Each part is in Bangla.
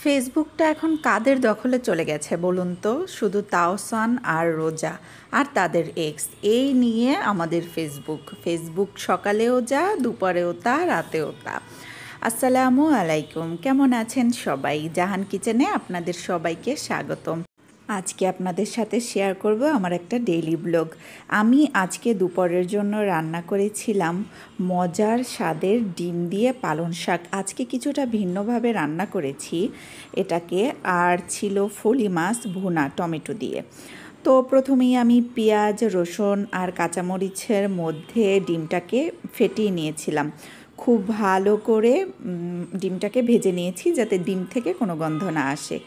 ফেসবুকটা এখন কাদের দখলে চলে গেছে বলুন তো? শুধু তাওসান আর রোজা আর তাদের এক্স, এই নিয়ে আমাদের ফেসবুক সকালেও যা, দুপুরেও তা, রাতেও তা। আসসালামু আলাইকুম, কেমন আছেন সবাই? জাহান কিচেনে আপনাদের সবাইকে স্বাগতম। আজকে আপনাদের সাথে শেয়ার করব আমার একটা ডেইলি ব্লগ। আমি আজকে দুপুরের জন্য রান্না করেছিলাম মজার স্বাদের ডিম দিয়ে পালং শাক। আজকে কিছুটা ভিন্নভাবে রান্না করেছি এটাকে। আর ছিল ফলি মাছ ভুনা টমেটো দিয়ে। তো প্রথমেই আমি পেঁয়াজ, রসুন আর কাঁচামরিচের মধ্যে ডিমটাকে ফেটিয়ে নিয়েছিলাম। খুব ভালো করে ডিমটাকে ভেজে নিয়েছি যাতে ডিম থেকে কোনো গন্ধ না আসে।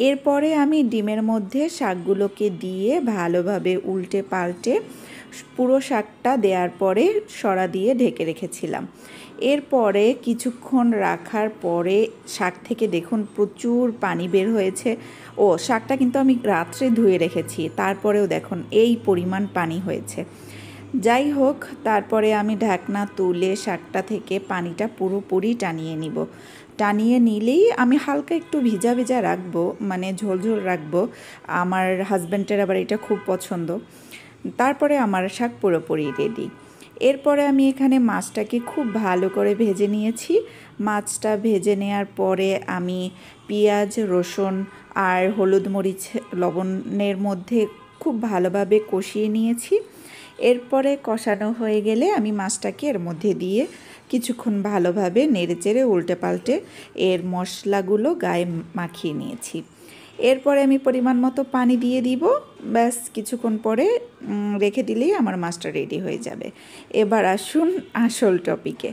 এরপরে আমি ডিমের মধ্যে শাকগুলোকে দিয়ে ভালোভাবে উল্টে পাল্টে পুরো শাকটা দেওয়ার পরে সরা দিয়ে ঢেকে রেখেছিলাম। এরপরে কিছুক্ষণ রাখার পরে শাক থেকে দেখুন প্রচুর পানি বের হয়েছে। শাকটা কিন্তু আমি রাত্রে ধুয়ে রেখেছি, তারপরেও দেখুন এই পরিমাণ পানি হয়েছে। যাই হোক, তারপরে আমি ঢাকনা তুলে শাকটা থেকে পানিটা পুরোপুরি টানিয়ে নিব। টানিয়ে নিলেই আমি হালকা একটু ভিজা ভিজা রাখবো, মানে ঝোল রাখবো। আমার হাজব্যান্ডের আবার এটা খুব পছন্দ। তারপরে আমার শাক পুরোপুরি রেডি। এরপরে আমি এখানে মাছটাকে খুব ভালো করে ভেজে নিয়েছি। মাছটা ভেজে নেওয়ার পরে আমি পেঁয়াজ, রসুন আর হলুদ মরিচ লবণের মধ্যে খুব ভালোভাবে কষিয়ে নিয়েছি। এরপরে কষানো হয়ে গেলে আমি মাছটাকে এর মধ্যে দিয়ে কিছুক্ষণ ভালোভাবে নেড়েচেড়ে উল্টে পাল্টে এর মশলাগুলো গায়ে মাখিয়ে নিয়েছি। এরপরে আমি পরিমাণ মতো পানি দিয়ে দিব। ব্যাস কিছুক্ষণ পরে রেখে দিলেই আমার মাছটা রেডি হয়ে যাবে। এবার আসুন আসল টপিকে।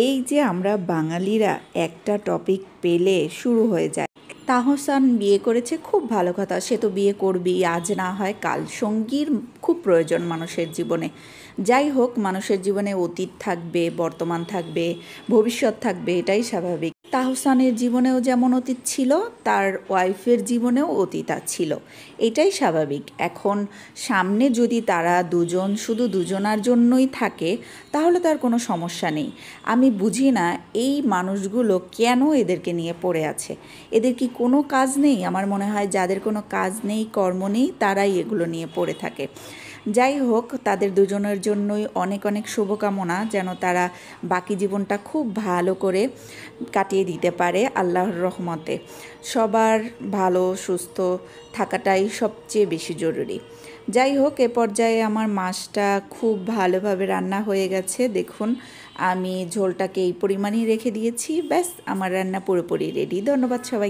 এই যে আমরা বাঙালিরা একটা টপিক পেলে শুরু হয়ে যায়। তাহসান বিয়ে করেছে, খুব ভালো কথা, সে তো বিয়ে করবেই, আজ না হয় কাল। সঙ্গীর খুব প্রয়োজন মানুষের জীবনে। যাই হোক, মানুষের জীবনে অতীত থাকবে, বর্তমান থাকবে, ভবিষ্যৎ থাকবে, এটাই স্বাভাবিক। তাহসানের জীবনেও যেমন অতীত ছিল, তার ওয়াইফের জীবনেও অতীত ছিল, এটাই স্বাভাবিক। এখন সামনে যদি তারা দুজন শুধু দুজনার জন্যই থাকে তাহলে তার কোনো সমস্যা নেই। আমি বুঝি না এই মানুষগুলো কেন এদেরকে নিয়ে পড়ে আছে। এদের কি কোনো কাজ নেই? আমার মনে হয় যাদের কোনো কাজ নেই, কর্ম নেই, তারাই এগুলো নিয়ে পড়ে থাকে। যাই হোক, তাদের দুজনের জন্যই অনেক অনেক শুভকামনা, যেন তারা বাকি জীবনটা খুব ভালো করে কাটিয়ে দিতে পারে আল্লাহর রহমতে। সবার ভালো সুস্থ থাকাটাই সবচেয়ে বেশি জরুরি। যাই হোক, এ পর্যায়ে আমার মাছটা খুব ভালোভাবে রান্না হয়ে গেছে। দেখুন, আমি ঝোলটাকে এই পরিমাণেই রেখে দিয়েছি। ব্যাস, আমার রান্না পুরোপুরি রেডি। ধন্যবাদ সবাই।